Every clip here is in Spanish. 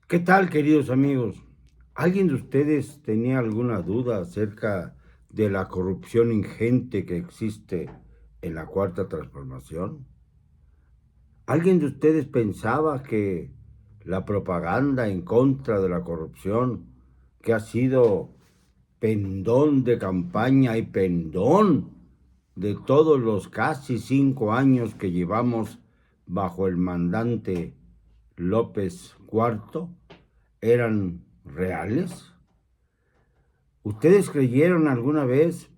¿Qué tal, queridos amigos? ¿Alguien de ustedes tenía alguna duda acerca de la corrupción ingente que existe en la Cuarta Transformación? ¿Alguien de ustedes pensaba que la propaganda en contra de la corrupción, que ha sido pendón de campaña y pendón de todos los casi 5 años que llevamos bajo el mandante López IV, eran reales? ¿Ustedes creyeron alguna vez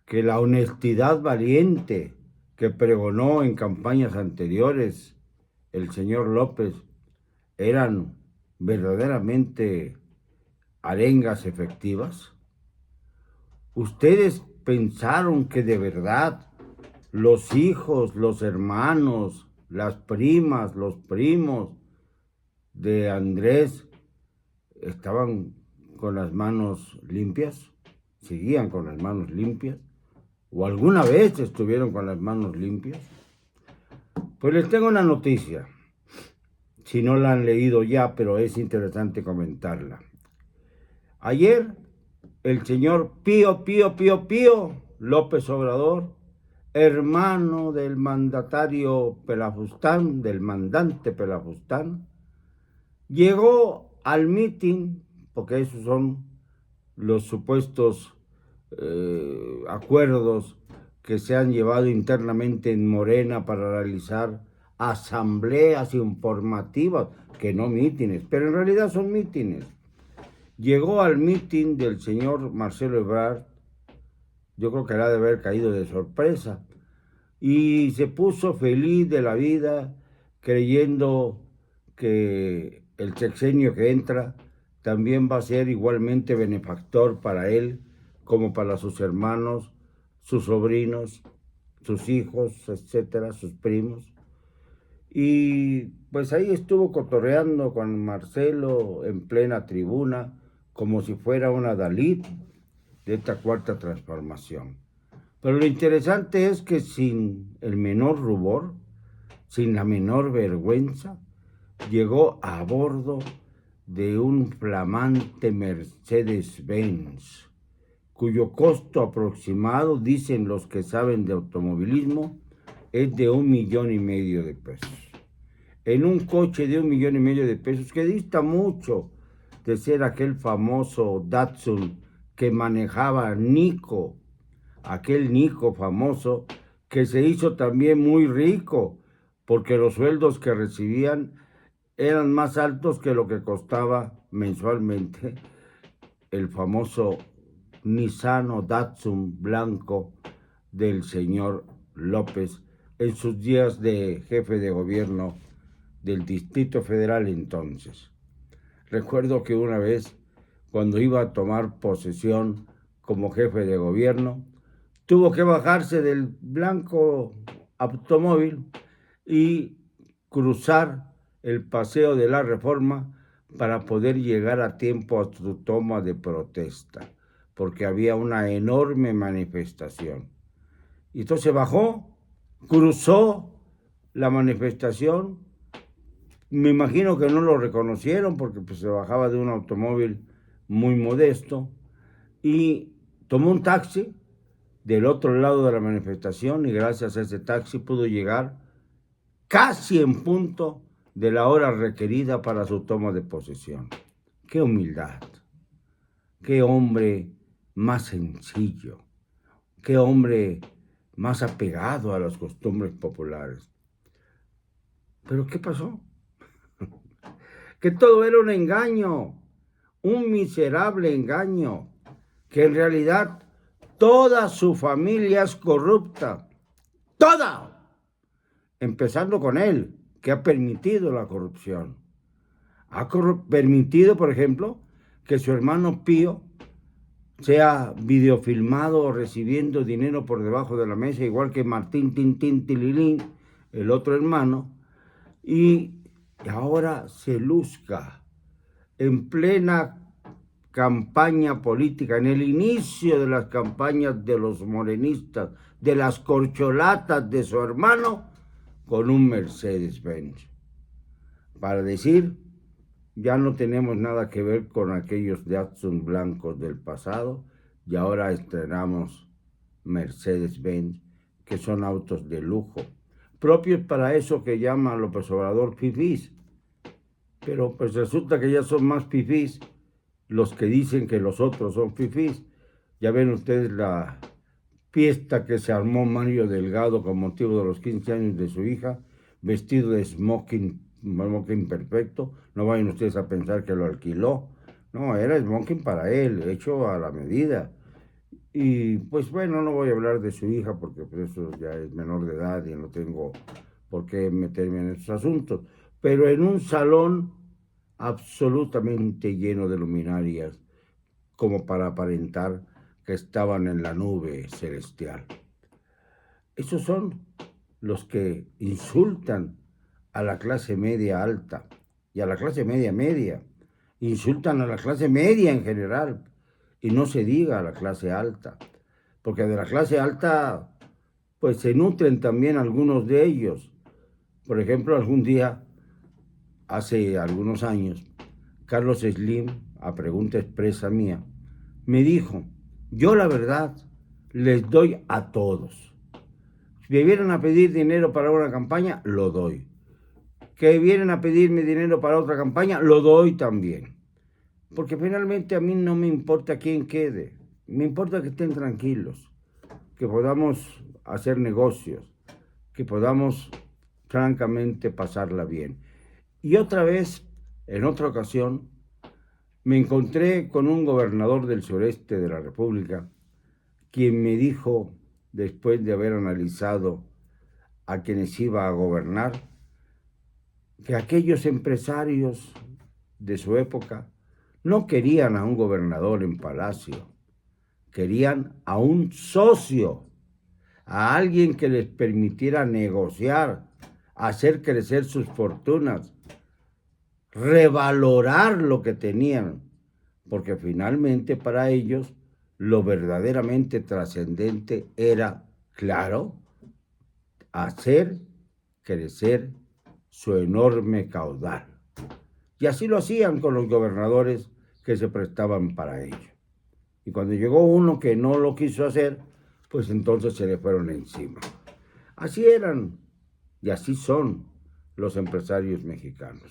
que la honestidad valiente que pregonó en campañas anteriores el señor López eran verdaderamente arengas efectivas? ¿Ustedes pensaron que de verdad los hijos, los hermanos, las primas, los primos de Andrés estaban con las manos limpias? ¿Seguían con las manos limpias? ¿O alguna vez estuvieron con las manos limpias? Pues les tengo una noticia, si no la han leído ya, pero es interesante comentarla. Ayer, el señor Pío López Obrador, hermano del mandatario Pelafustán, del mandante Pelafustán, llegó al mitin, porque esos son los supuestos acuerdos que se han llevado internamente en Morena para realizar asambleas informativas, que no mítines, pero en realidad son mítines. Llegó al mitin del señor Marcelo Ebrard, yo creo que le ha de haber caído de sorpresa, y se puso feliz de la vida creyendo que el sexenio que entra también va a ser igualmente benefactor para él como para sus hermanos, sus sobrinos, sus hijos, etcétera, sus primos. Y pues ahí estuvo cotorreando con Marcelo en plena tribuna, como si fuera una Dalit de esta cuarta transformación. Pero lo interesante es que sin el menor rubor, sin la menor vergüenza, llegó a bordo de un flamante Mercedes-Benz, cuyo costo aproximado, dicen los que saben de automovilismo, es de 1,5 millones de pesos. En un coche de 1,5 millones de pesos, que dista mucho de ser aquel famoso Datsun que manejaba Nico, aquel Nico famoso que se hizo también muy rico, porque los sueldos que recibían eran más altos que lo que costaba mensualmente el famoso Nissan o Datsun blanco del señor López en sus días de jefe de gobierno del Distrito Federal entonces. Recuerdo que una vez, cuando iba a tomar posesión como jefe de gobierno, tuvo que bajarse del blanco automóvil y cruzar el Paseo de la Reforma para poder llegar a tiempo a su toma de protesta, porque había una enorme manifestación. Y entonces bajó, cruzó la manifestación. Me imagino que no lo reconocieron porque pues, se bajaba de un automóvil muy modesto y tomó un taxi del otro lado de la manifestación y gracias a ese taxi pudo llegar casi en punto de la hora requerida para su toma de posesión. ¡Qué humildad! ¡Qué hombre más sencillo! ¡Qué hombre más apegado a las costumbres populares! ¿Pero qué pasó? Que todo era un engaño, un miserable engaño, que en realidad toda su familia es corrupta, toda, empezando con él, que ha permitido la corrupción. Ha permitido, por ejemplo, que su hermano Pío sea videofilmado recibiendo dinero por debajo de la mesa, igual que Martín Tintín Tililín, el otro hermano, y ahora se luzca en plena campaña política, en el inicio de las campañas de los morenistas, de las corcholatas de su hermano, con un Mercedes-Benz, para decir Ya no tenemos nada que ver con aquellos Datsun blancos del pasado y ahora estrenamos Mercedes-Benz, que son autos de lujo, propios para eso que llama López Obrador fifís. Pero pues resulta que ya son más fifís los que dicen que los otros son fifís. Ya ven ustedes la fiesta que se armó Mario Delgado con motivo de los 15 años de su hija, vestido de smoking perfecto. No vayan ustedes a pensar que lo alquiló. No, era smoking para él, hecho a la medida. Y pues bueno, no voy a hablar de su hija porque pues, eso ya es menor de edad y no tengo por qué meterme en esos asuntos. Pero en un salón absolutamente lleno de luminarias, como para aparentar que estaban en la nube celestial. Esos son los que insultan a la clase media alta y a la clase media media. Insultan a la clase media en general y no se diga a la clase alta, porque de la clase alta pues se nutren también algunos de ellos. Por ejemplo, algún día, hace algunos años, Carlos Slim, a pregunta expresa mía, me dijo, yo la verdad les doy a todos. Si me vienen a pedir dinero para una campaña, lo doy. Que vienen a pedirme dinero para otra campaña, lo doy también. Porque finalmente a mí no me importa quién quede. Me importa que estén tranquilos, que podamos hacer negocios, que podamos francamente pasarla bien. Y otra vez, en otra ocasión, me encontré con un gobernador del sureste de la República, quien me dijo, después de haber analizado a quienes iba a gobernar, que aquellos empresarios de su época no querían a un gobernador en palacio, querían a un socio, a alguien que les permitiera negociar, hacer crecer sus fortunas, revalorar lo que tenían, porque finalmente para ellos lo verdaderamente trascendente era, claro, hacer crecer su enorme caudal. Y así lo hacían con los gobernadores que se prestaban para ello. Y cuando llegó uno que no lo quiso hacer, pues entonces se le fueron encima. Así eran y así son los empresarios mexicanos.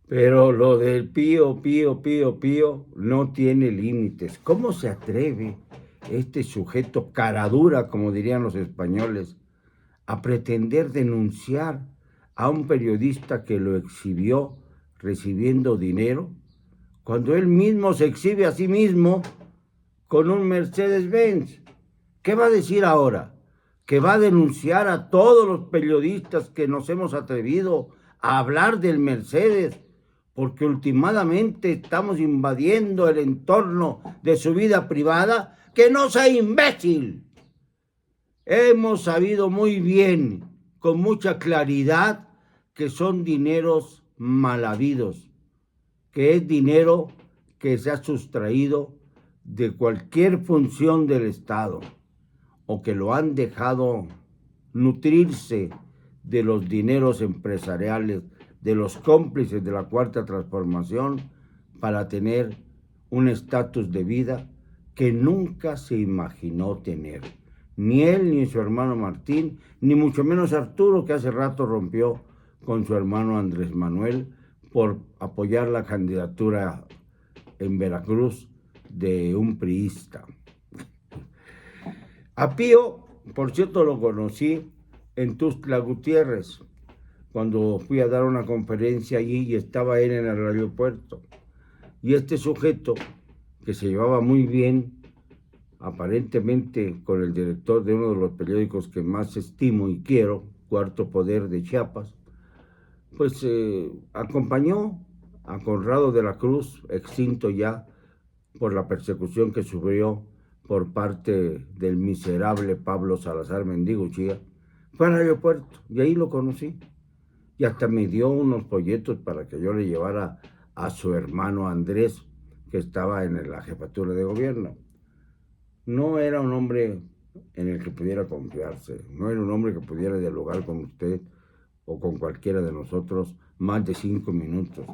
Pero lo del pío, pío, pío, pío no tiene límites. ¿Cómo se atreve este sujeto caradura, como dirían los españoles, a pretender denunciar a un periodista que lo exhibió recibiendo dinero, cuando él mismo se exhibe a sí mismo con un Mercedes-Benz? ¿Qué va a decir ahora? ¿Que va a denunciar a todos los periodistas que nos hemos atrevido a hablar del Mercedes? Porque últimamente estamos invadiendo el entorno de su vida privada. ¡Que no sea imbécil! Hemos sabido muy bien, con mucha claridad, que son dineros mal habidos, que es dinero que se ha sustraído de cualquier función del Estado o que lo han dejado nutrirse de los dineros empresariales, de los cómplices de la Cuarta Transformación, para tener un estatus de vida que nunca se imaginó tener. Ni él, ni su hermano Martín, ni mucho menos Arturo, que hace rato rompió con su hermano Andrés Manuel por apoyar la candidatura en Veracruz de un priista. A Pío, por cierto, lo conocí en Tuxtla Gutiérrez, cuando fui a dar una conferencia allí y estaba él en el aeropuerto. Y este sujeto, que se llevaba muy bien, aparentemente con el director de uno de los periódicos que más estimo y quiero, Cuarto Poder de Chiapas, pues acompañó a Conrado de la Cruz, extinto ya por la persecución que sufrió por parte del miserable Pablo Salazar Mendiguchía, fue al aeropuerto y ahí lo conocí. Y hasta me dio unos folletos para que yo le llevara a su hermano Andrés, que estaba en la jefatura de gobierno. No era un hombre en el que pudiera confiarse, no era un hombre que pudiera dialogar con usted o con cualquiera de nosotros más de 5 minutos.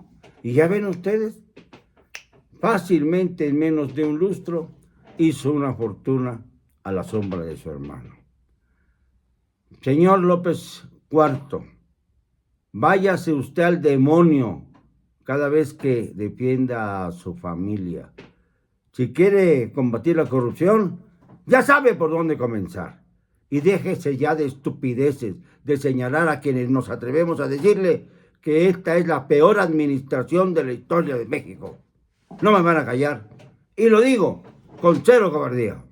Y ya ven ustedes, fácilmente en menos de un lustro hizo una fortuna a la sombra de su hermano. Señor López IV, váyase usted al demonio cada vez que defienda a su familia. Si quiere combatir la corrupción, ya sabe por dónde comenzar. Y déjese ya de estupideces, de señalar a quienes nos atrevemos a decirle que esta es la peor administración de la historia de México. No me van a callar. Y lo digo con cero cobardía.